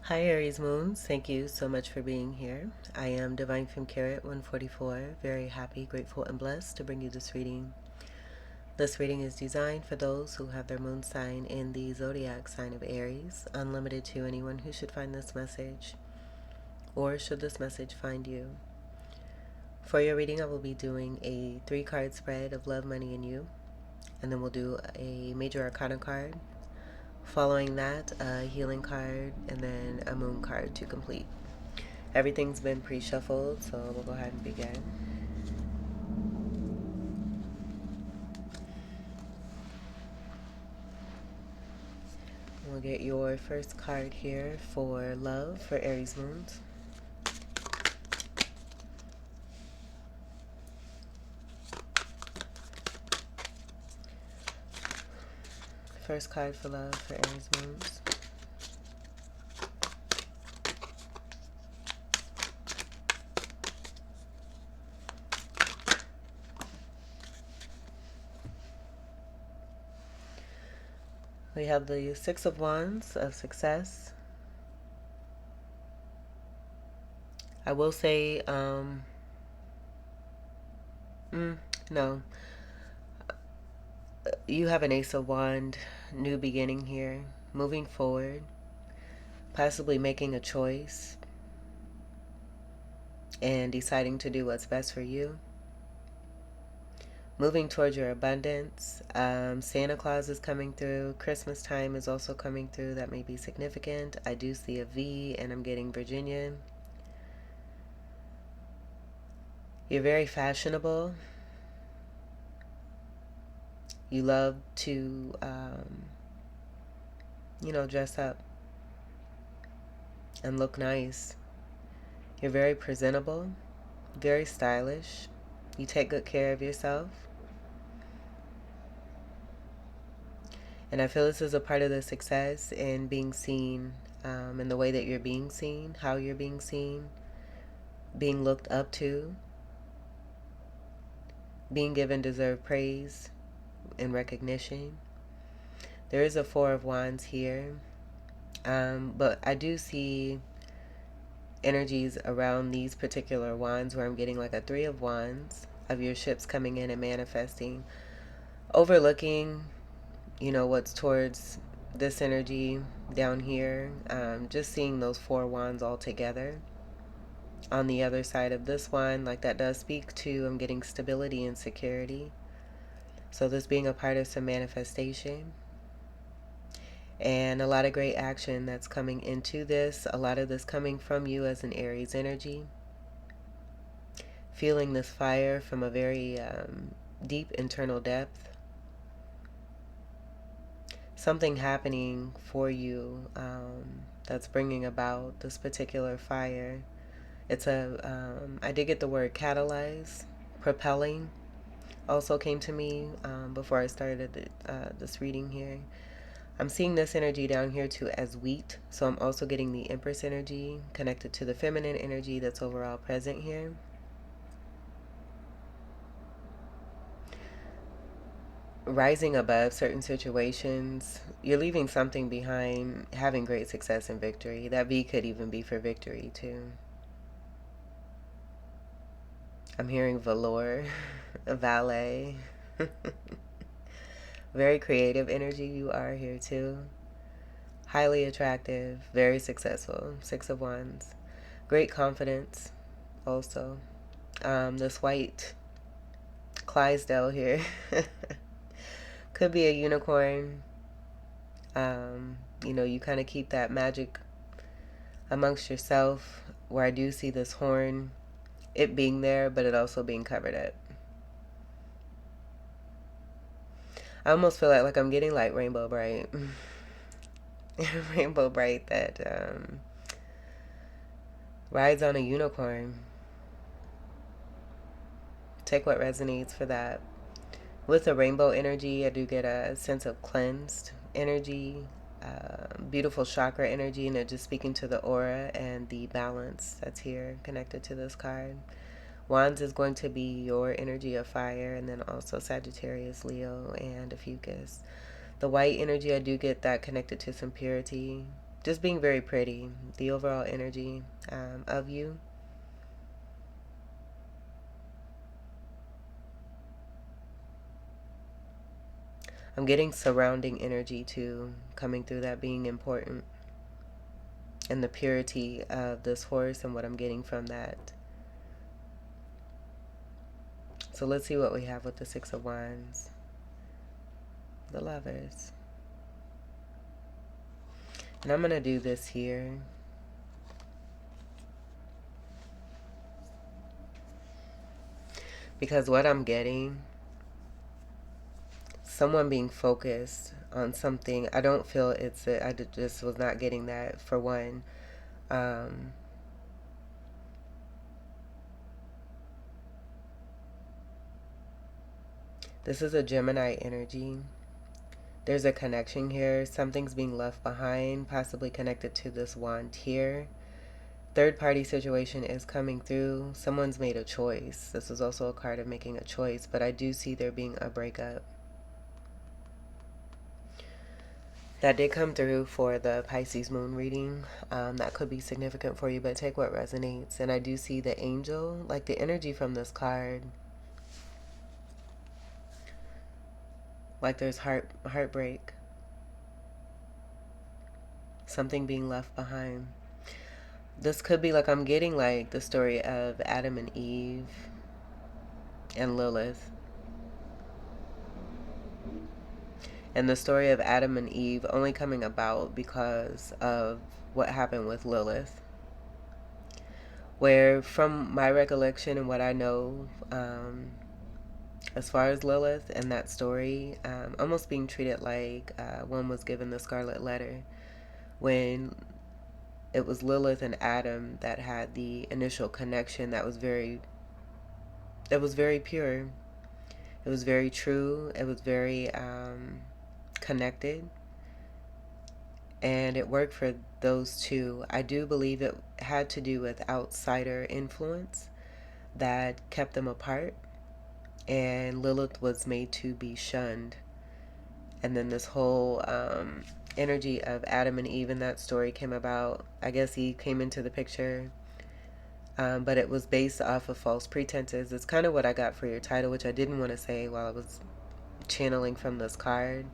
Hi Aries Moons, thank you so much for being here. I am Divine Femme Carrot 144, very happy, grateful, and blessed to bring you this reading. This reading is designed for those who have their moon sign in the zodiac sign of Aries, unlimited to anyone who should find this message, or should this message find you. For your reading, I will be doing a 3-card spread of love, money, and you, and then we'll do a major arcana card. Following that, a healing card, and then a moon card to complete. Everything's been pre-shuffled, so we'll go ahead and begin. We'll get your first card here for love for Aries Moons. First card for love for Aries Moons. We have the Six of Wands of success. I will say, no. You have an Ace of Wand, new beginning here, moving forward, possibly making a choice and deciding to do what's best for you. Moving towards your abundance. Santa Claus is coming through. Christmas time is also coming through. That may be significant. I do see a V and I'm getting Virginia. You're very fashionable. You love to, dress up and look nice. You're very presentable, very stylish. You take good care of yourself. And I feel this is a part of the success in being seen, in the way that you're being seen, how you're being seen, being looked up to, being given deserved praise and recognition. There is a Four of Wands here, but I do see energies around these particular wands where I'm getting like a Three of Wands of your ships coming in and manifesting, overlooking, what's towards this energy down here. Just seeing those Four Wands all together. On the other side of this one, like that does speak to, I'm getting stability and security. So this being a part of some manifestation and a lot of great action that's coming into this. A lot of this coming from you as an Aries energy. Feeling this fire from a very deep internal depth. Something happening for you that's bringing about this particular fire. It's I did get the word catalyze, propelling also came to me before I started this reading here. I'm seeing this energy down here too as wheat, so I'm also getting the Empress energy connected to the feminine energy that's overall present here. Rising above certain situations, you're leaving something behind, having great success and victory. That V could even be for victory too. I'm hearing velour, valet. Very creative energy you are here too. Highly attractive, very successful. Six of Wands. Great confidence also. This white Clydesdale here could be a unicorn. You kind of keep that magic amongst yourself, where I do see this horn, it being there, but it also being covered up. I almost feel like I'm getting like Rainbow Bright. Rainbow Bright that rides on a unicorn. Take what resonates for that. With the rainbow energy, I do get a sense of cleansed energy, beautiful chakra energy, and it just speaking to the aura and the balance that's here connected to this card. Wands is going to be your energy of fire, and then also Sagittarius, Leo, and Ophiuchus. The white energy, I do get that connected to some purity, just being very pretty. The overall energy of you. I'm getting surrounding energy too, coming through, that being important. And the purity of this horse and what I'm getting from that. So let's see what we have with the Six of Wands. The Lovers. And I'm going to do this here. Because what I'm getting, someone being focused on something, I don't feel I just was not getting that for one. This is a Gemini energy. There's a connection here. Something's being left behind, possibly connected to this wand here. Third party situation is coming through. Someone's made a choice. This is also a card of making a choice, but I do see there being a breakup. That did come through for the Pisces moon reading. That could be significant for you, but take what resonates. And I do see the angel, like the energy from this card. Like there's heartbreak. Something being left behind. This could be like, I'm getting like the story of Adam and Eve and Lilith. And the story of Adam and Eve only coming about because of what happened with Lilith. Where, from my recollection and what I know, as far as Lilith and that story, almost being treated like one was given the scarlet letter, when it was Lilith and Adam that had the initial connection that was very pure. It was very true. It was very connected. And it worked for those two. I do believe it had to do with outsider influence that kept them apart. And Lilith was made to be shunned. And then this whole energy of Adam and Eve in that story came about. I guess he came into the picture. But it was based off of false pretenses. It's kind of what I got for your title, which I didn't want to say while I was channeling from this card.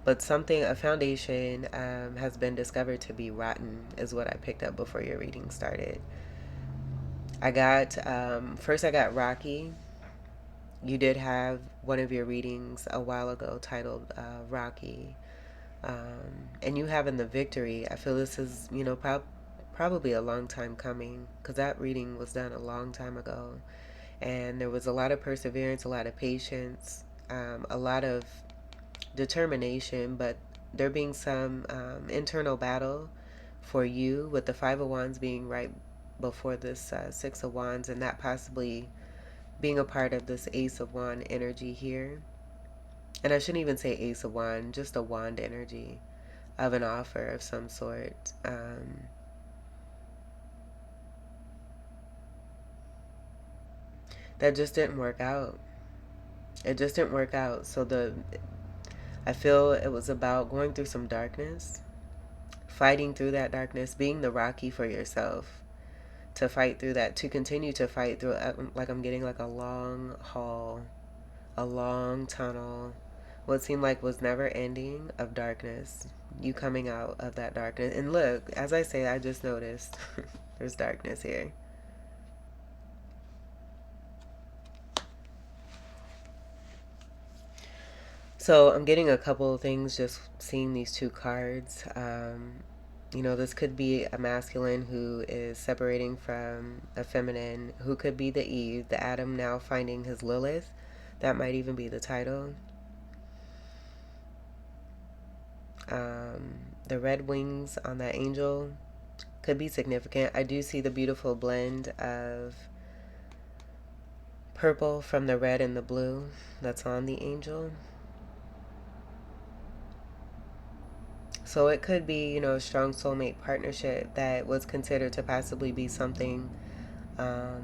But a foundation has been discovered to be rotten, is what I picked up before your reading started. I got, first I got Rocky. You did have one of your readings a while ago titled Rocky. And you having the victory. I feel this is, probably a long time coming, because that reading was done a long time ago. And there was a lot of perseverance, a lot of patience, a lot of determination, but there being some internal battle for you, with the Five of Wands being right before this Six of Wands, and that possibly being a part of this Ace of Wand energy here. And I shouldn't even say Ace of Wand, just a wand energy of an offer of some sort. That just didn't work out. It just didn't work out. I feel it was about going through some darkness, fighting through that darkness, being the Rocky for yourself, to fight through that, to continue to fight through it. Like I'm getting like a long haul, a long tunnel, what seemed like was never ending of darkness. You coming out of that darkness. And look, as I say, I just noticed there's darkness here. So I'm getting a couple of things just seeing these two cards. This could be a masculine who is separating from a feminine, who could be the Eve, the Adam now finding his Lilith. That might even be the title. The red wings on that angel could be significant. I do see the beautiful blend of purple from the red and the blue that's on the angel. So it could be, a strong soulmate partnership that was considered to possibly be something, or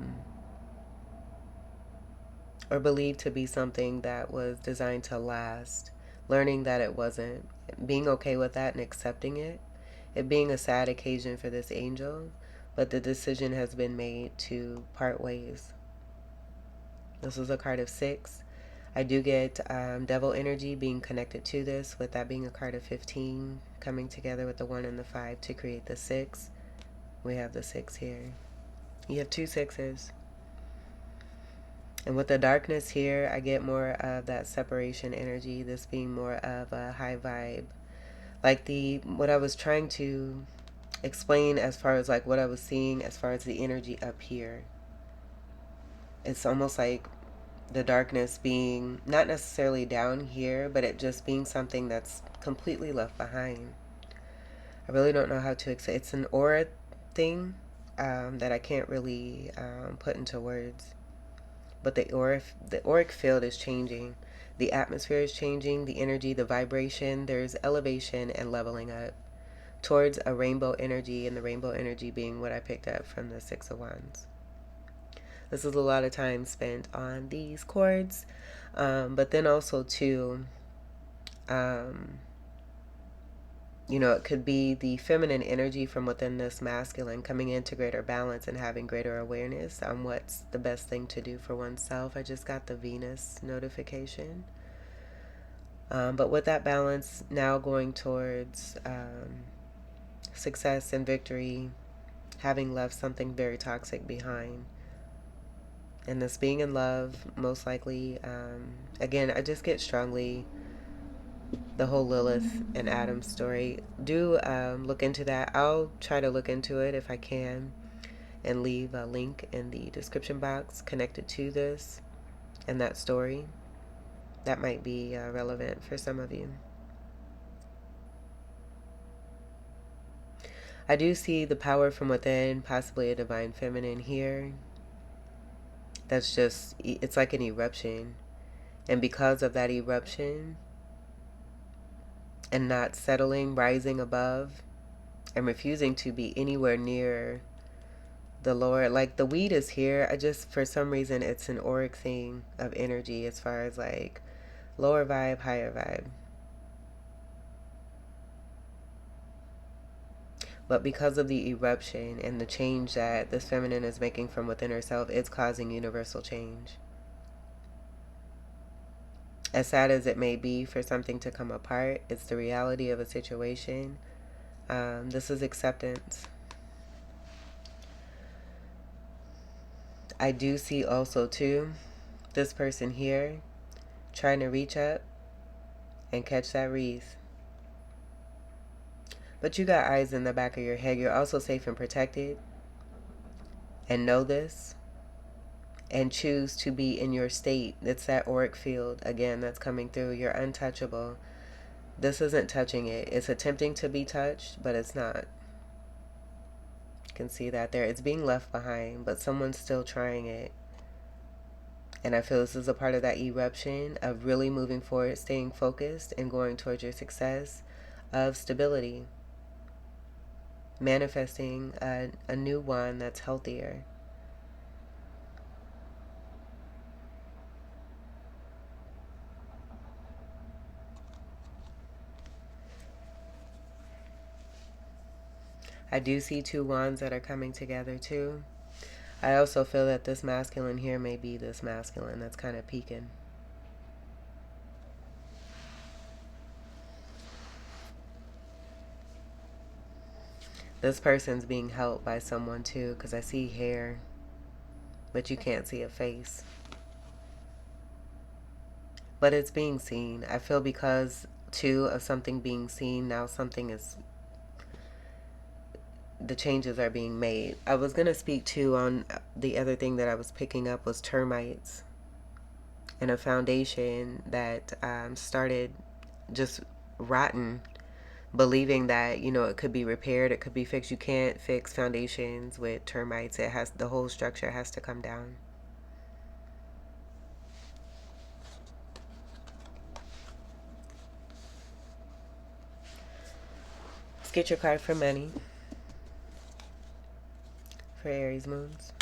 believed to be something that was designed to last. Learning that it wasn't, being okay with that and accepting it, it being a sad occasion for this angel, but the decision has been made to part ways. This is a card of 6. I do get devil energy being connected to this, with that being a card of 15 coming together with the 1 and the 5 to create the 6. We have the 6 here. You have 2 6s. And with the darkness here, I get more of that separation energy, this being more of a high vibe. Like what I was trying to explain as far as like what I was seeing as far as the energy up here. It's almost like the darkness being not necessarily down here, but it just being something that's completely left behind. I really don't know how to explain. It's an aura thing that I can't really put into words. But the auric field is changing. The atmosphere is changing. The energy, the vibration. There's elevation and leveling up towards a rainbow energy, and the rainbow energy being what I picked up from the 6 of Wands. This is a lot of time spent on these cords, but then also too, it could be the feminine energy from within this masculine coming into greater balance and having greater awareness on what's the best thing to do for oneself. I just got the Venus notification. But with that balance now going towards success and victory, having left something very toxic behind. And this being in love, most likely, again, I just get strongly the whole Lilith and Adam story. Do look into that. I'll try to look into it if I can and leave a link in the description box connected to this and that story. That might be relevant for some of you. I do see the power from within, possibly a divine feminine here. That's just, it's like an eruption. And because of that eruption and not settling, rising above, and refusing to be anywhere near the Lord, like the weed is here. I just, for some reason, it's an auric thing of energy as far as like lower vibe, higher vibe. But because of the eruption and the change that this feminine is making from within herself, it's causing universal change. As sad as it may be for something to come apart, it's the reality of a situation. This is acceptance. I do see also too, this person here trying to reach up and catch that wreath. But you got eyes in the back of your head. You're also safe and protected. And know this. And choose to be in your state. It's that auric field, again, that's coming through. You're untouchable. This isn't touching it. It's attempting to be touched, but it's not. You can see that there. It's being left behind, but someone's still trying it. And I feel this is a part of that eruption of really moving forward, staying focused, and going towards your success of stability. Manifesting a new one that's healthier. I do see 2 wands that are coming together too. I also feel that this masculine here may be this masculine that's kind of peeking. This person's being helped by someone too, because I see hair, but you can't see a face. But it's being seen. I feel because too of something being seen, now something is, the changes are being made. I was going to speak too on the other thing that I was picking up was termites and a foundation that started just rotten, believing that it could be repaired, it could be fixed. You can't fix foundations with termites. It has, the whole structure has to come down. Let's get your card for money for Aries moons.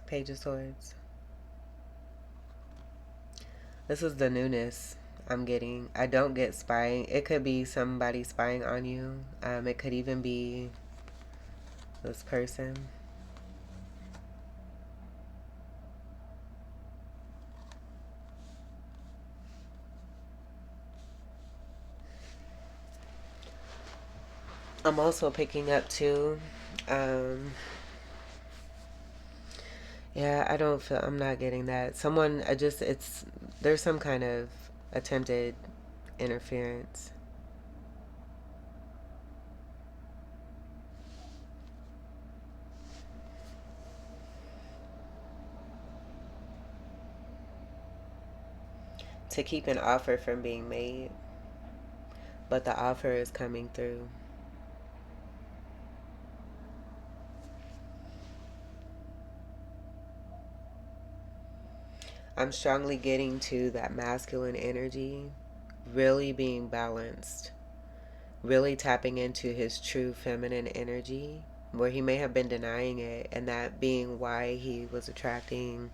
Page of Swords. This is the newness I'm getting. I don't get spying. It could be somebody spying on you. It could even be this person. I'm also picking up too. Um, yeah, I don't feel, I'm not getting that. Someone, there's some kind of attempted interference. To keep an offer from being made, but the offer is coming through. I'm strongly getting to that masculine energy, really being balanced, really tapping into his true feminine energy, where he may have been denying it, and that being why he was attracting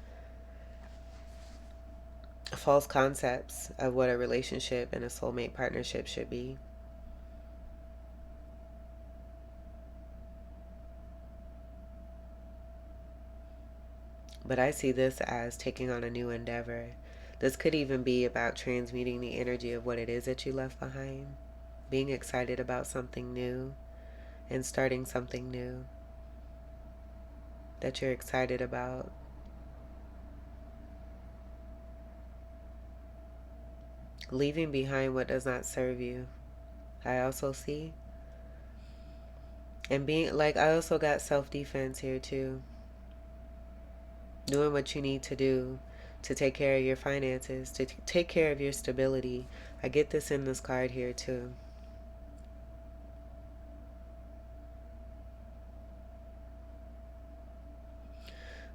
false concepts of what a relationship and a soulmate partnership should be. But I see this as taking on a new endeavor. This could even be about transmuting the energy of what it is that you left behind, being excited about something new, and starting something new that you're excited about. Leaving behind what does not serve you, I also see. And being like, I also got self defense here too. Doing what you need to do to take care of your finances, to take care of your stability. I get this in this card here too.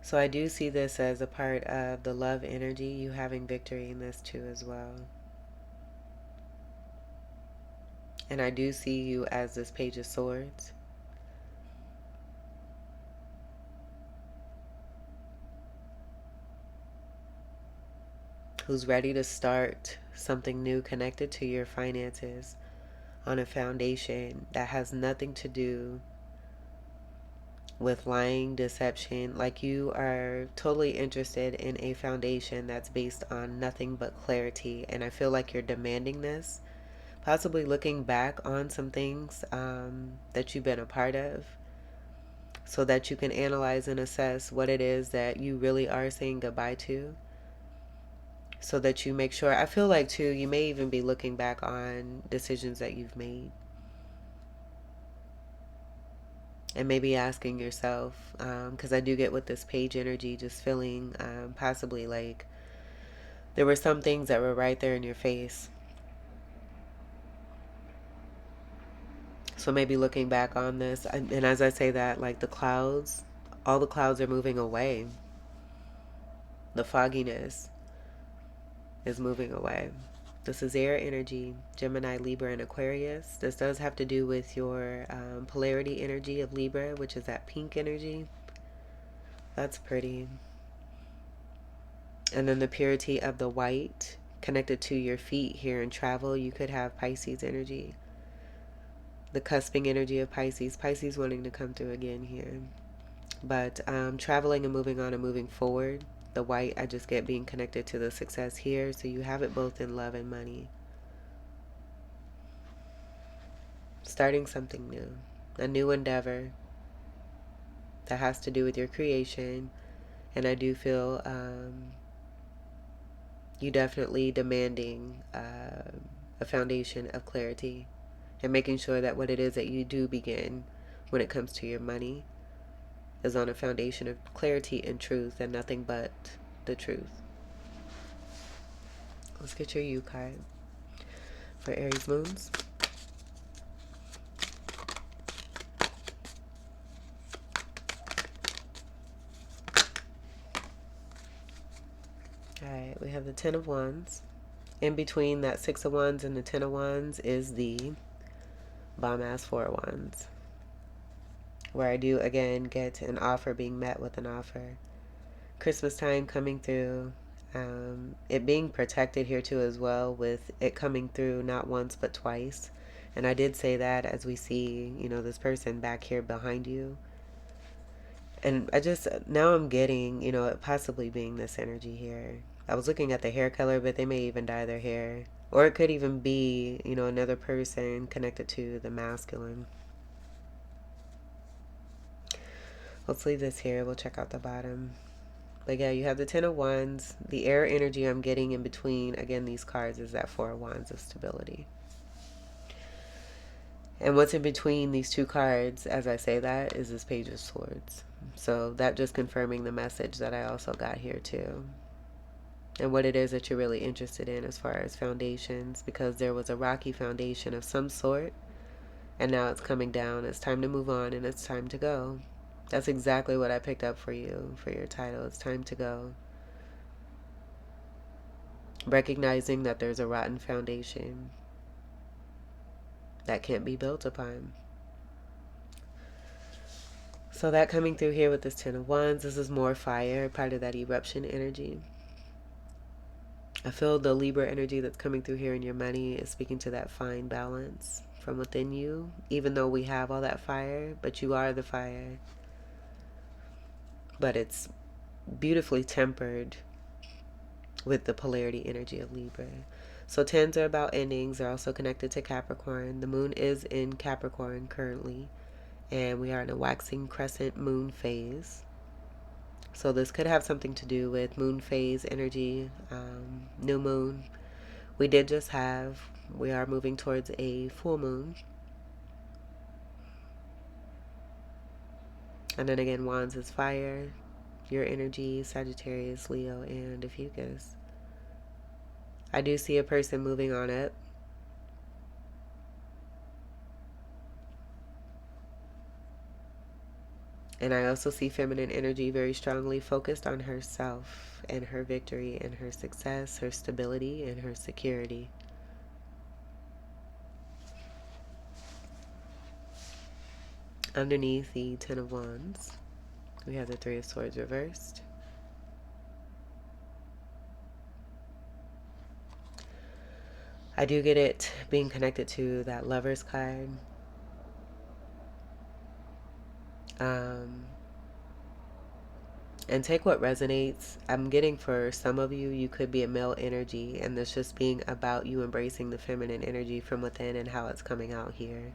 So I do see this as a part of the love energy, you having victory in this too as well. And I do see you as this Page of Swords. Who's ready to start something new connected to your finances on a foundation that has nothing to do with lying, deception. Like, you are totally interested in a foundation that's based on nothing but clarity. And I feel like you're demanding this, possibly looking back on some things that you've been a part of, so that you can analyze and assess what it is that you really are saying goodbye to, so that you make sure. I feel like too, you may even be looking back on decisions that you've made, and maybe asking yourself, because I do get with this page energy, just feeling possibly like there were some things that were right there in your face. So maybe looking back on this, and as I say that, like the clouds, all the clouds are moving away. The fogginess is moving away. This is air energy, Gemini, Libra, and Aquarius. This does have to do with your polarity energy of Libra, which is that pink energy. That's pretty. And then the purity of the white connected to your feet here in travel. You could have Pisces energy. The cusping energy of Pisces. Pisces wanting to come through again here. But traveling and moving on and moving forward. The white, I just get being connected to the success here. So you have it both in love and money. Starting something new. A new endeavor that has to do with your creation. And I do feel you definitely demanding a foundation of clarity, and making sure that what it is that you do begin when it comes to your money is on a foundation of clarity and truth, and nothing but the truth. Let's get your U card for Aries moons. Alright, we have the Ten of Wands. In between that Six of Wands and the Ten of Wands is the bomb ass Four of Wands, where I do again get an offer being met with an offer. Christmas time coming through. It being protected here too as well, with it coming through not once but twice. And I did say that as we see, this person back here behind you. And now I'm getting, it possibly being this energy here. I was looking at the hair color, but they may even dye their hair. Or it could even be, another person connected to the masculine. Let's leave this here. We'll check out the bottom. But yeah, you have the Ten of Wands. The air energy I'm getting in between, again, these cards is that Four of Wands of stability. And what's in between these two cards, as I say that, is this Page of Swords. So that just confirming the message that I also got here too. And what it is that you're really interested in as far as foundations, because there was a rocky foundation of some sort, and now it's coming down. It's time to move on, and it's time to go. That's exactly what I picked up for you, for your title. It's time to go. Recognizing that there's a rotten foundation that can't be built upon. So that coming through here with this Ten of Wands, this is more fire, part of that eruption energy. I feel the Libra energy that's coming through here in your money is speaking to that fine balance from within you, even though we have all that fire, but you are the fire. But it's beautifully tempered with the polarity energy of Libra. So tens are about endings. They're also connected to Capricorn. The moon is in Capricorn currently, and we are in a waxing crescent moon phase. So this could have something to do with moon phase energy, new moon. We are moving towards a full moon. And then again, Wands is fire. Your energy, Sagittarius, Leo, and Ophiuchus. I do see a person moving on up. And I also see feminine energy very strongly focused on herself and her victory and her success, her stability, and her security. Underneath the Ten of Wands, we have the Three of Swords reversed. I do get it being connected to that Lover's card. And take what resonates. I'm getting for some of you, you could be a male energy, and this just being about you embracing the feminine energy from within and how it's coming out here.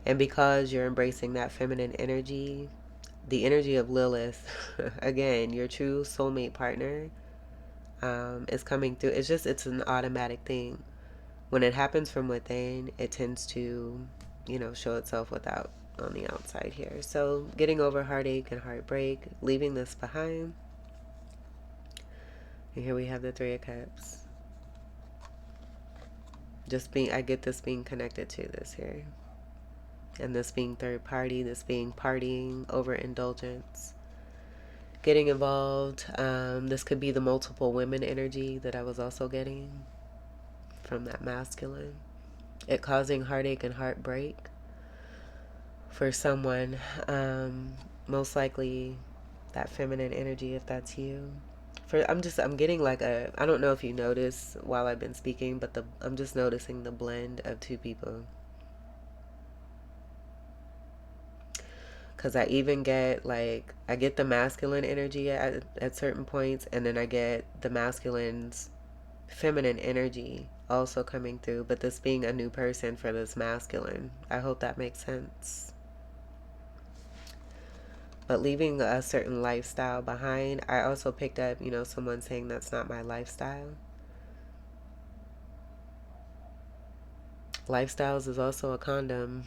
And because you're embracing that feminine energy, the energy of Lilith, again, your true soulmate partner, is coming through. It's an automatic thing. When it happens from within, it tends to, show itself without on the outside here. So getting over heartache and heartbreak, leaving this behind. And here we have the Three of Cups. I get this being connected to this here. And this being third party, this being partying, overindulgence, getting involved. This could be the multiple women energy that I was also getting from that masculine. It causing heartache and heartbreak for someone. Most likely that feminine energy, if that's you. I'm getting like I don't know if you notice while I've been speaking, but I'm just noticing the blend of two people. Because I even get I get the masculine energy at certain points, and then I get the masculine's feminine energy also coming through, but this being a new person for this masculine. I hope that makes sense. But leaving a certain lifestyle behind, I also picked up, someone saying that's not my lifestyle. Lifestyles is also a condom.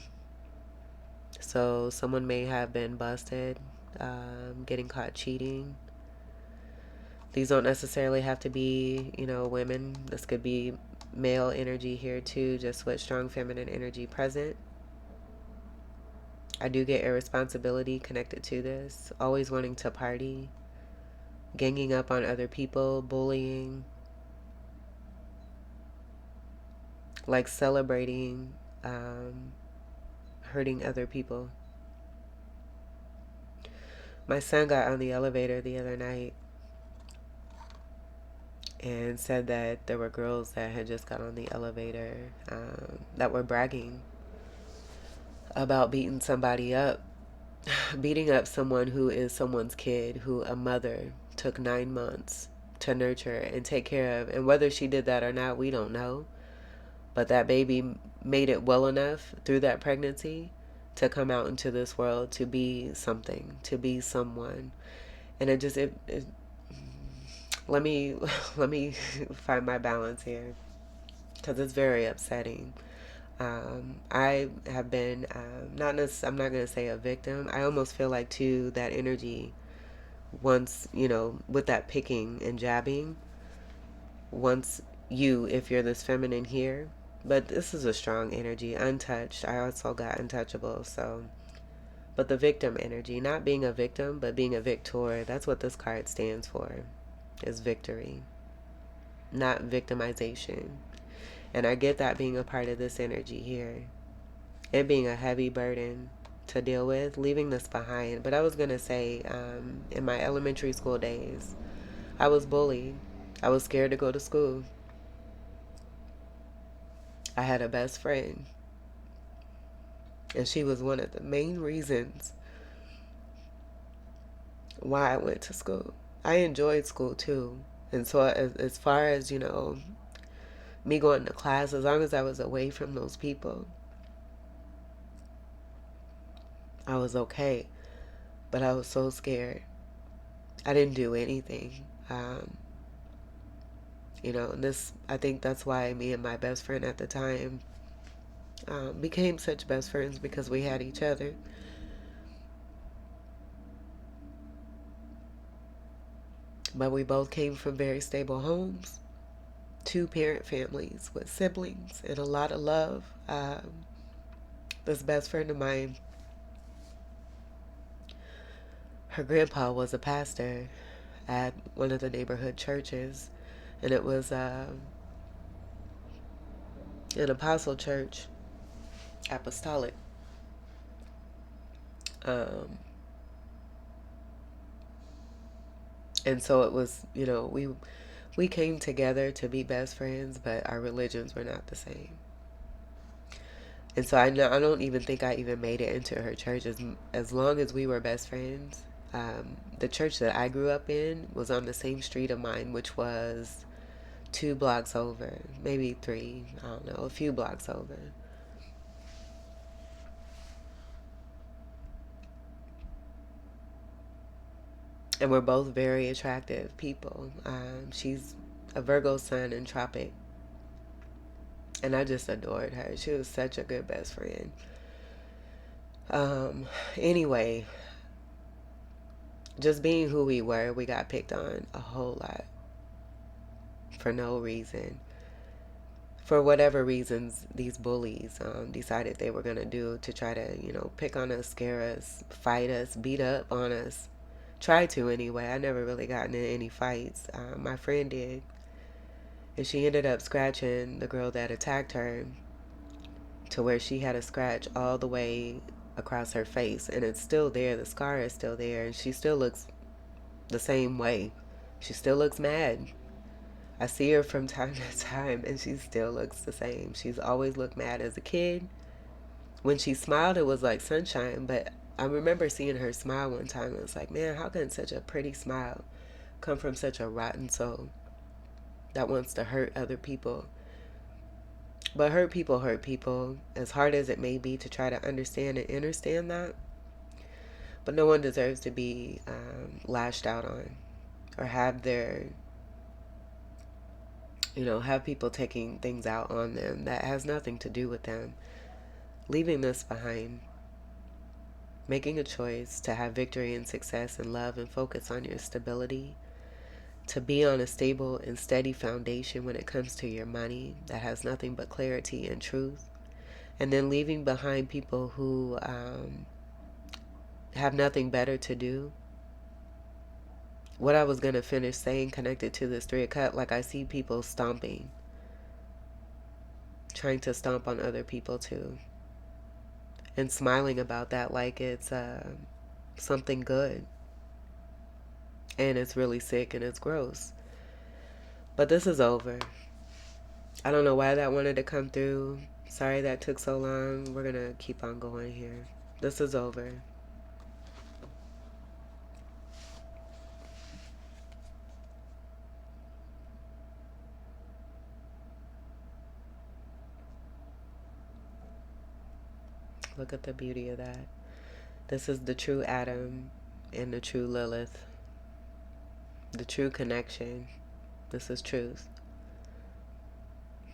So someone may have been busted, getting caught cheating. These don't necessarily have to be, women. This could be male energy here too, just with strong feminine energy present. I do get irresponsibility connected to this. Always wanting to party, ganging up on other people, bullying, celebrating, hurting other people. My son got on the elevator the other night, and said that there were girls that had just got on the elevator that were bragging about beating somebody up, beating up someone who is someone's kid, who a mother took 9 months to nurture and take care of. And whether she did that or not, we don't know. But that baby made it well enough through that pregnancy to come out into this world to be something, to be someone. And it let me let me find my balance here because it's very upsetting. I have been I'm not gonna say a victim. I almost feel like too that energy once with that picking and jabbing. Once you, if you're this feminine here, but this is a strong energy, untouched. I also got untouchable, so. But the victim energy, not being a victim, but being a victor, that's what this card stands for, is victory, not victimization. And I get that being a part of this energy here. It being a heavy burden to deal with, leaving this behind. But I was going to say, in my elementary school days, I was bullied. I was scared to go to school. I had a best friend, and she was one of the main reasons why I went to school. I enjoyed school too. And so, as far as, me going to class, as long as I was away from those people, I was okay. But I was so scared. I didn't do anything. I think that's why me and my best friend at the time became such best friends, because we had each other. But we both came from very stable homes, two-parent families with siblings and a lot of love. This best friend of mine, her grandpa was a pastor at one of the neighborhood churches, and it was an apostle church, apostolic. Um, and so it was, we came together to be best friends, but our religions were not the same. And so I don't even think I even made it into her church as long as we were best friends. The church that I grew up in was on the same street of mine, which was 2 blocks over, maybe 3, I don't know, a few blocks over. And we're both very attractive people. She's a Virgo sun in Tropic, and I just adored her. She was such a good best friend. Anyway, just being who we were, we got picked on a whole lot for no reason. For whatever reasons these bullies decided they were going to do to try to, pick on us, scare us, fight us, beat up on us. Try to anyway. I never really got into any fights. My friend did. And she ended up scratching the girl that attacked her to where she had a scratch all the way across her face. And it's still there. The scar is still there. And she still looks the same way. She still looks mad. I see her from time to time, and she still looks the same. She's always looked mad as a kid. When she smiled, it was like sunshine, but I remember seeing her smile one time, and it was like, man, how can such a pretty smile come from such a rotten soul that wants to hurt other people? But hurt people, as hard as it may be to try to understand and understand that. But no one deserves to be lashed out on, or have their have people taking things out on them that has nothing to do with them. Leaving this behind, making a choice to have victory and success and love and focus on your stability, to be on a stable and steady foundation when it comes to your money that has nothing but clarity and truth, and then leaving behind people who have nothing better to do. What I was going to finish saying connected to this 3 of Cups, like I see people stomping, trying to stomp on other people too, and smiling about that like it's something good, and it's really sick and it's gross. But this is over. I don't know why that wanted to come through. Sorry that took so long. We're going to keep on going here. This is over. Look at the beauty of that. This is the true Adam and the true Lilith. The true connection. This is truth.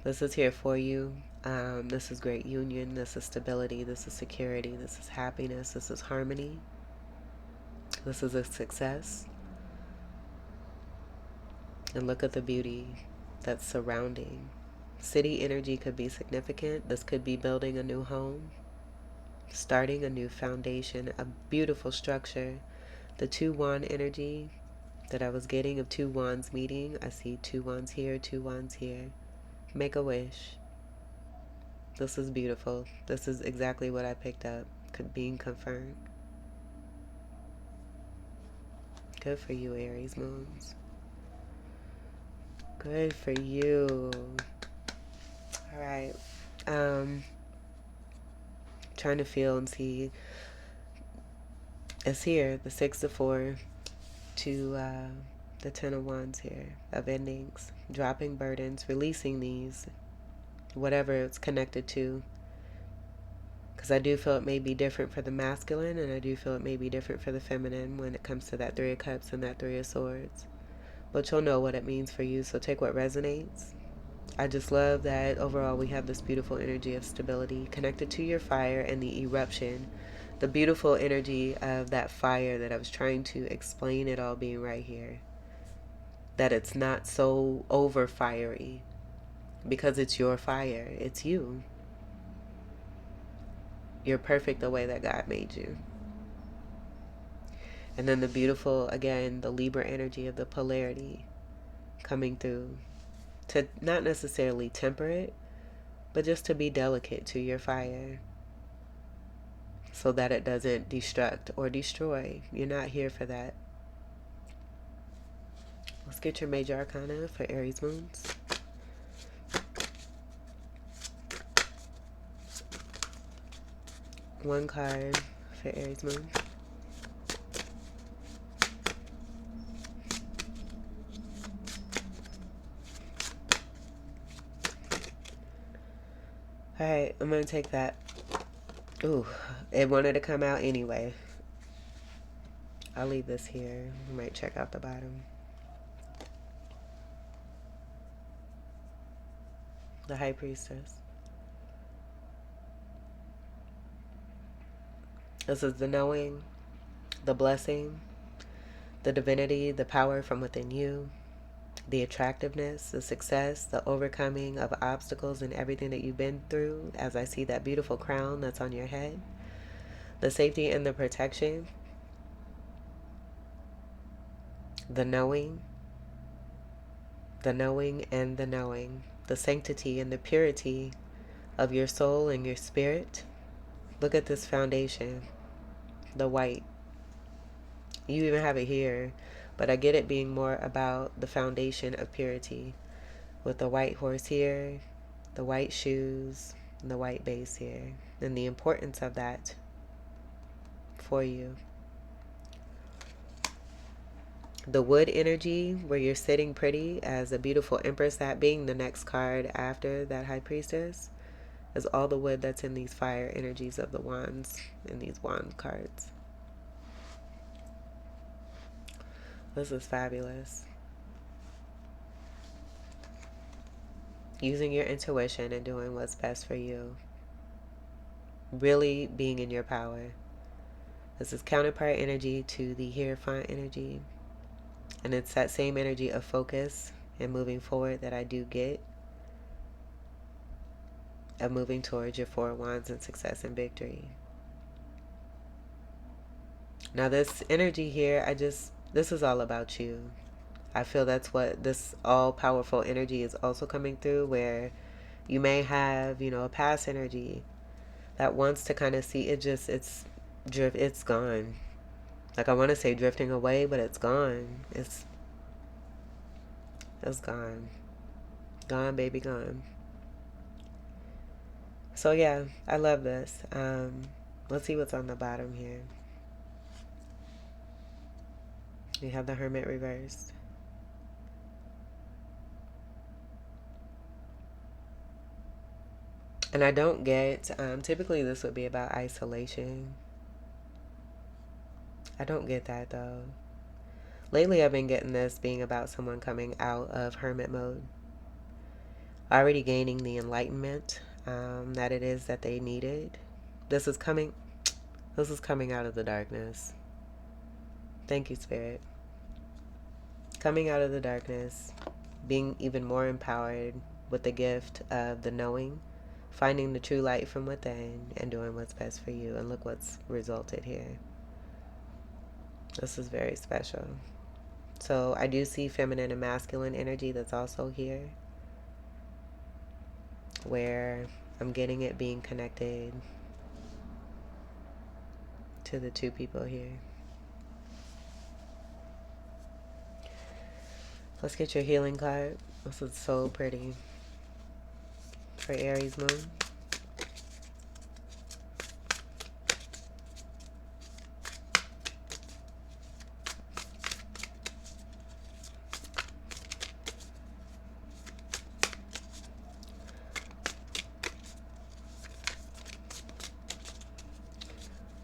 This is here for you. This is great union. This is stability. This is security. This is happiness. This is harmony. This is a success. And look at the beauty that's surrounding. City energy could be significant. This could be building a new home, starting a new foundation, a beautiful structure. The 2-wand energy that I was getting of 2 wands meeting. I see 2 wands here, 2 wands here. Make a wish. This is beautiful. This is exactly what I picked up, being confirmed. Good for you, Aries moons. Good for you. All right. Trying to feel and see. It's here, the 6 of 4 to the 10 of wands here, of endings. Dropping burdens, releasing these, whatever it's connected to. Because I do feel it may be different for the masculine, and I do feel it may be different for the feminine when it comes to that 3 of cups and that 3 of swords. But you'll know what it means for you, so take what resonates. I just love that overall we have this beautiful energy of stability connected to your fire and the eruption. The beautiful energy of that fire that I was trying to explain it all being right here. That it's not so over fiery because it's your fire. It's you. You're perfect the way that God made you. And then the beautiful, again, the Libra energy of the polarity coming through to not necessarily temper it, but just to be delicate to your fire so that it doesn't destruct or destroy. You're not here for that. Let's get your major arcana for Aries moons. One card for Aries moon. Alright, I'm going to take that. Ooh, it wanted to come out anyway. I'll leave this here. I might check out the bottom. The High Priestess. This is the knowing, the blessing, the divinity, the power from within you, the attractiveness, the success, the overcoming of obstacles and everything that you've been through, as I see that beautiful crown that's on your head, the safety and the protection, the knowing and the knowing, the sanctity and the purity of your soul and your spirit. Look at this foundation, the white. You even have it here, but I get it being more about the foundation of purity with the white horse here, the white shoes, and the white base here, and the importance of that for you. The wood energy, where you're sitting pretty as a beautiful empress, that being the next card after that High Priestess, is all the wood that's in these fire energies of the wands in these wand cards. This is fabulous. Using your intuition and doing what's best for you. Really being in your power. This is counterpart energy to the Hierophant energy. And it's that same energy of focus and moving forward that I do get. Of moving towards your 4 wands and success and victory. Now this energy here, this is all about you. I feel that's what this all-powerful energy is also coming through, where you may have, a past energy that wants to kind of see it's gone. Like I want to say drifting away, but it's gone. It's gone. Gone, baby, gone. So yeah, I love this. Let's see what's on the bottom here. We have the Hermit reversed. And I don't get, typically this would be about isolation. I don't get that though. Lately I've been getting this being about someone coming out of hermit mode, already gaining the enlightenment that it is that they needed. This is coming, this is coming out of the darkness. Thank you, Spirit. Coming out of the darkness, being even more empowered with the gift of the knowing, finding the true light from within, and doing what's best for you. And look what's resulted here. This is very special. So I do see feminine and masculine energy that's also here, where I'm getting it being connected to the two people here. Let's get your healing card. This is so pretty for Aries moon.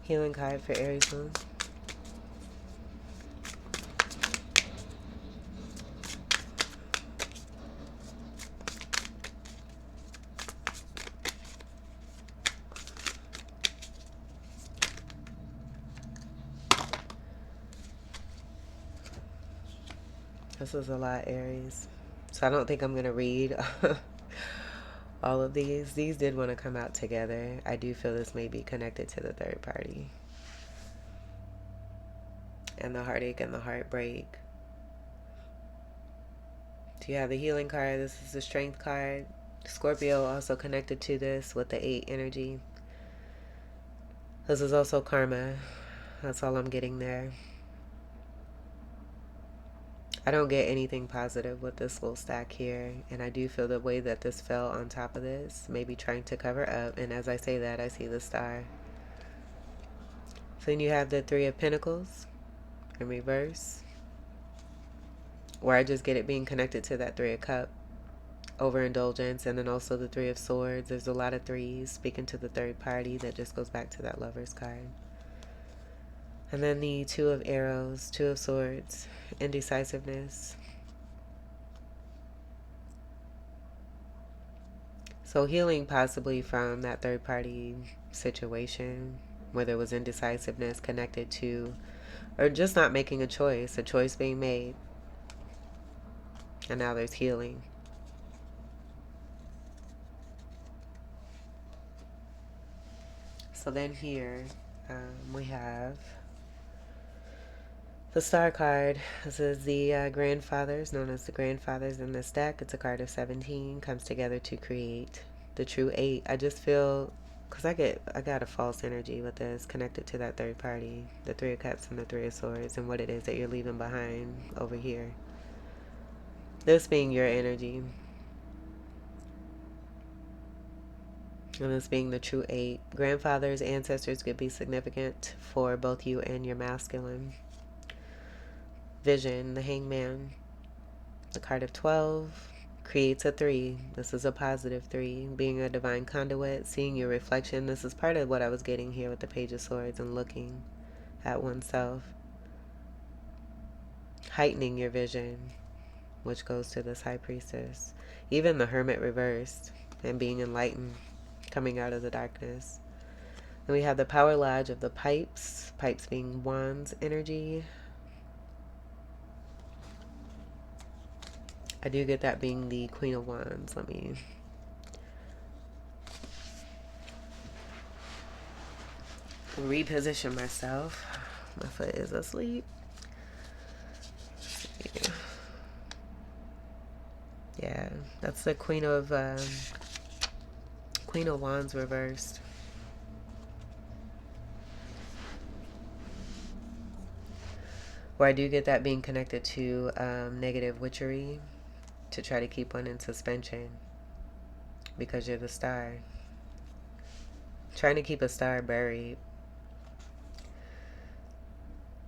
Healing card for Aries moon. This is a lot, Aries. So I don't think I'm going to read all of these. These did want to come out together. I do feel this may be connected to the third party. And the heartache and the heartbreak. So you have the healing card. This is the strength card. Scorpio also connected to this with the 8 energy. This is also karma. That's all I'm getting there. I don't get anything positive with this little stack here, and I do feel the way that this fell on top of this, maybe trying to cover up, and as I say that, I see the star. So then you have the 3 of Pentacles in reverse, where I just get it being connected to that 3 of Cups, overindulgence, and then also the 3 of Swords. There's a lot of threes speaking to the third party that just goes back to that Lover's card. And then the 2 of Arrows, 2 of Swords, indecisiveness. So healing possibly from that third party situation where there was indecisiveness connected to, or just not making a choice being made. And now there's healing. So then here we have the star card. This is the grandfathers, known as the grandfathers in this deck. It's a card of 17, comes together to create the true 8. I just feel, because I got a false energy with this connected to that third party, the 3 of Cups and the 3 of Swords, and what it is that you're leaving behind over here. This being your energy. And this being the true 8. Grandfathers, ancestors could be significant for both you and your masculine. Vision, the hangman. The card of 12 creates a 3. This is a positive 3. Being a divine conduit, seeing your reflection. This is part of what I was getting here with the Page of Swords and looking at oneself. Heightening your vision, which goes to this High Priestess. Even the Hermit reversed and being enlightened, coming out of the darkness. Then we have the Power Lodge of the Pipes. Pipes being Wands energy. I do get that being the Queen of Wands. Let me reposition myself. My foot is asleep. Yeah, that's the Queen of Wands reversed. Where I do get that being connected to negative witchery. to try to keep one in suspension because you're the star. Trying to keep a star buried.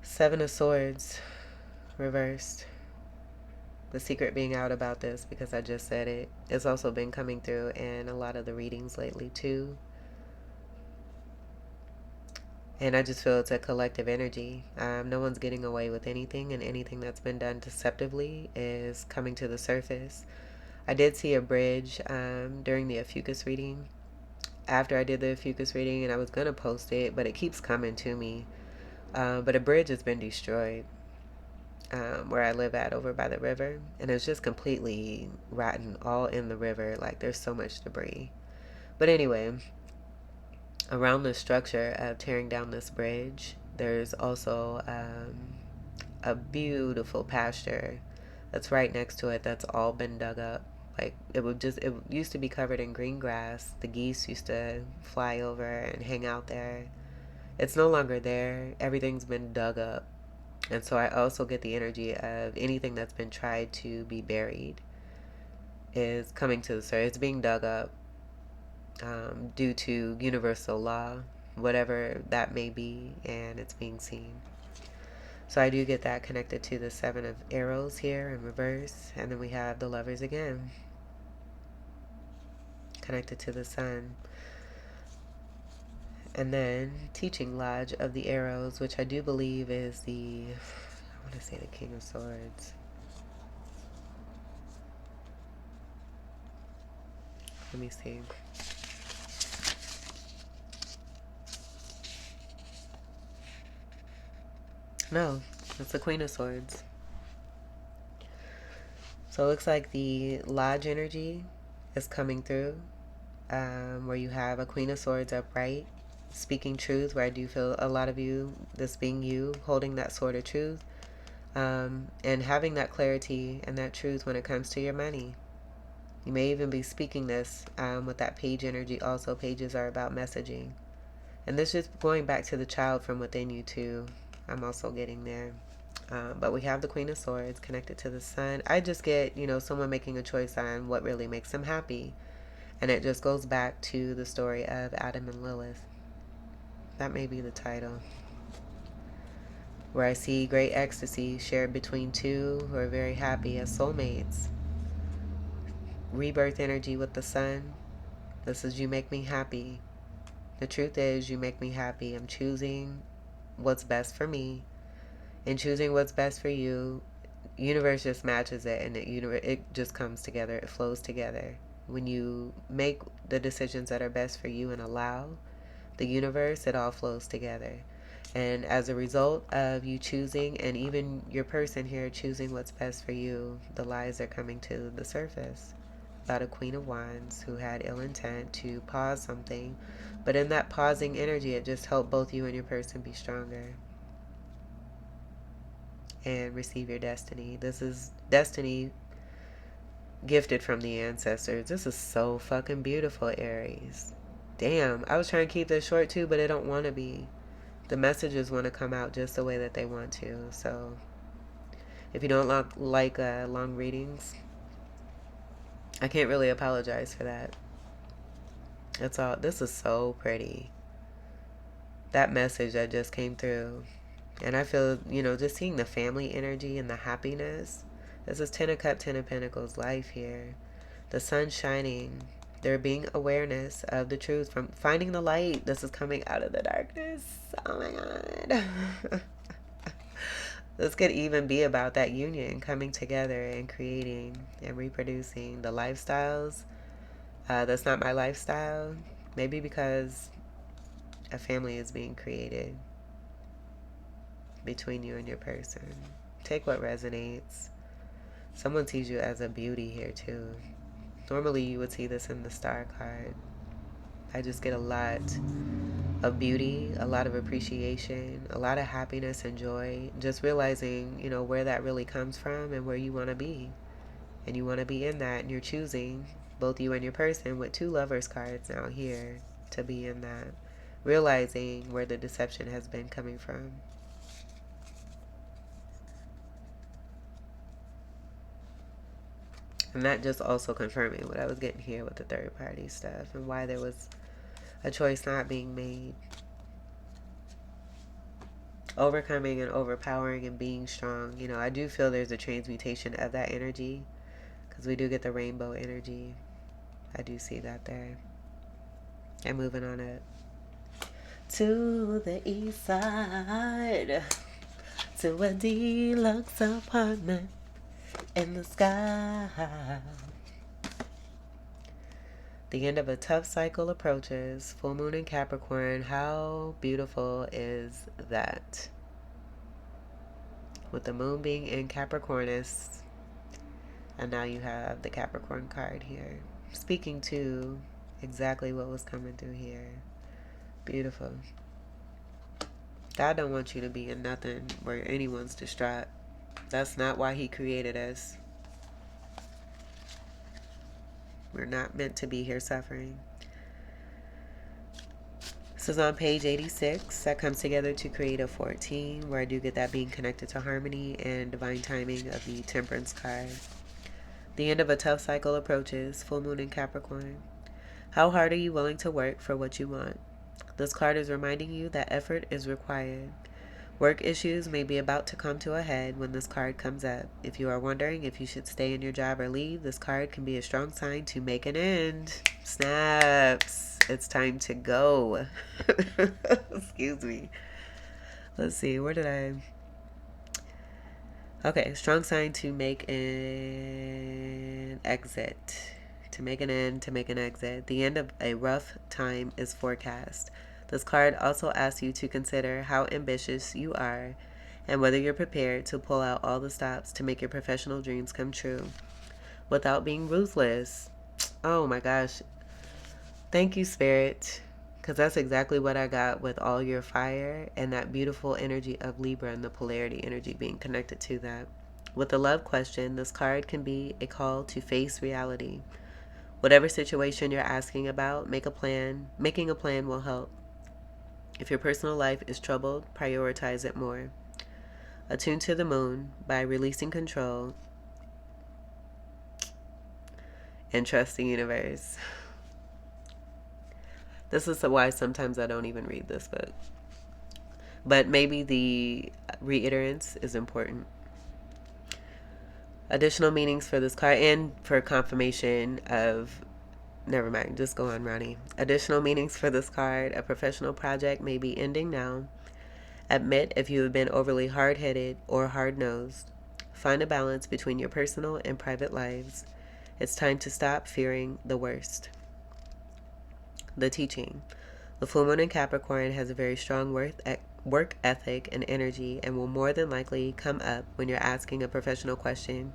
Seven of Swords reversed. The secret being out about this, because I just said it, it's also been coming through in a lot of the readings lately too. And I just feel it's a collective energy. No one's getting away with anything, and anything that's been done deceptively is coming to the surface. I did see a bridge during the Ophiuchus reading. After I did the Ophiuchus reading, and I was going to post it, but it keeps coming to me. But a bridge has been destroyed where I live at over by the river. And it's just completely rotten all in the river. Like, there's so much debris. But anyway, around the structure of tearing down this bridge, there's also a beautiful pasture that's right next to it that's all been dug up. Like, it used to be covered in green grass. The geese used to fly over and hang out there. It's no longer there. Everything's been dug up. And so I also get the energy of anything that's been tried to be buried is coming to the surface. It's being dug up due to universal law, whatever that may be, and it's being seen. So I do get that connected to the Seven of Arrows here in reverse. And then we have the Lovers again, connected to the Sun. And then Teaching Lodge of the Arrows, which I do believe is I want to say the King of Swords. Let me see. No, it's the Queen of Swords. So it looks like the Lodge energy is coming through, where you have a Queen of Swords upright, speaking truth, where I do feel a lot of you, this being you, holding that sword of truth, and having that clarity and that truth when it comes to your money. You may even be speaking this with that page energy. Also, pages are about messaging. And this is going back to the child from within you too. I'm also getting there. But we have the Queen of Swords connected to the Sun. I just get, someone making a choice on what really makes them happy. And it just goes back to the story of Adam and Lilith. That may be the title. Where I see great ecstasy shared between two who are very happy as soulmates. Rebirth energy with the Sun. This is you make me happy. The truth is, you make me happy. I'm choosing what's best for me. And choosing what's best for you, universe just matches it, and it just comes together. It flows together. When you make the decisions that are best for you and allow the universe, it all flows together. And as a result of you choosing, and even your person here choosing what's best for you, the lies are coming to the surface. About a Queen of Wands who had ill intent to pause something, but in that pausing energy, it just helped both you and your person be stronger and receive your destiny. This is destiny gifted from the ancestors. This is so fucking beautiful, Aries. Damn, I was trying to keep this short too, but it don't want to be. The messages want to come out just the way that they want to. So if you don't like long readings, I can't really apologize for that. It's all. This is so pretty. That message that just came through. And I feel, just seeing the family energy and the happiness. This is 10 of Cups, 10 of Pentacles life here. The sun shining. There being awareness of the truth from finding the light. This is coming out of the darkness. Oh my God. This could even be about that union coming together and creating and reproducing the lifestyles. That's not my lifestyle. Maybe because a family is being created between you and your person. Take what resonates. Someone sees you as a beauty here too. Normally you would see this in the star card. I just get a lot of beauty, a lot of appreciation, a lot of happiness and joy. Just realizing, where that really comes from and where you want to be. And you want to be in that, and you're choosing, both you and your person, with two lovers cards now here, to be in that. Realizing where the deception has been coming from. And that just also confirming what I was getting here with the third party stuff and why there was a choice not being made. Overcoming and overpowering and being strong. You know, I do feel there's a transmutation of that energy because we do get the rainbow energy. I do see that there. And moving on up to the east side, to a deluxe apartment in the sky. The end of a tough cycle approaches. Full moon in Capricorn. How beautiful is that? With the moon being in Capricornus. And now you have the Capricorn card here. Speaking to exactly what was coming through here. Beautiful. God don't want you to be in nothing where anyone's distraught. That's not why he created us. We're not meant to be here suffering. This is on page 86. That comes together to create a 14, where I do get that being connected to harmony and divine timing of the Temperance card. The end of a tough cycle approaches. Full moon in Capricorn. How hard are you willing to work for what you want? This card is reminding you that effort is required. Work issues may be about to come to a head when this card comes up. If you are wondering if you should stay in your job or leave, this card can be a strong sign to make an end. Snaps. It's time to go. Excuse me. Let's see. Where did I... Okay. Strong sign to make an exit. To make an end, to make an exit. The end of a rough time is forecast. This card also asks you to consider how ambitious you are and whether you're prepared to pull out all the stops to make your professional dreams come true without being ruthless. Oh my gosh. Thank you, Spirit, because that's exactly what I got with all your fire and that beautiful energy of Libra and the polarity energy being connected to that. With the love question, this card can be a call to face reality. Whatever situation you're asking about, make a plan. Making a plan will help. If your personal life is troubled, prioritize it more. Attune to the moon by releasing control and trust the universe. This is why sometimes I don't even read this book. But maybe the reiterance is important. Additional meanings for this card and for confirmation of... Never mind, just go on, Ronnie. Additional meanings for this card. A professional project may be ending now. Admit if you have been overly hard-headed or hard-nosed. Find a balance between your personal and private lives. It's time to stop fearing the worst. The teaching. The full moon in Capricorn has a very strong work ethic and energy and will more than likely come up when you're asking a professional question.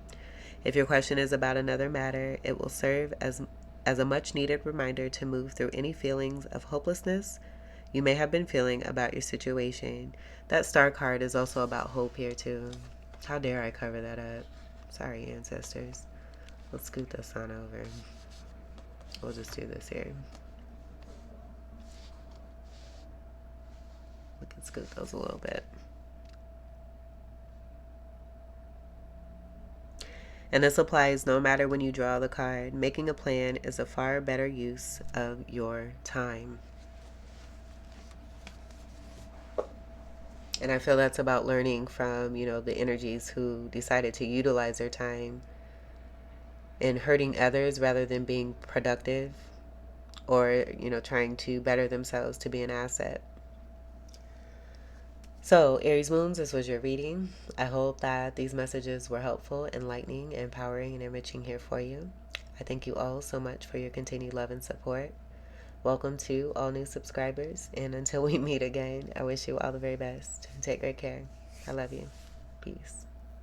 If your question is about another matter, it will serve as a much-needed reminder to move through any feelings of hopelessness you may have been feeling about your situation. That star card is also about hope here, too. How dare I cover that up? Sorry, ancestors. Let's scoot this on over. We'll just do this here. We can scoot those a little bit. And this applies no matter when you draw the card. Making a plan is a far better use of your time. And I feel that's about learning from, the energies who decided to utilize their time in hurting others rather than being productive or, trying to better themselves to be an asset. So, Aries Moons, this was your reading. I hope that these messages were helpful, enlightening, empowering, and enriching here for you. I thank you all so much for your continued love and support. Welcome to all new subscribers, and until we meet again, I wish you all the very best. Take great care. I love you. Peace.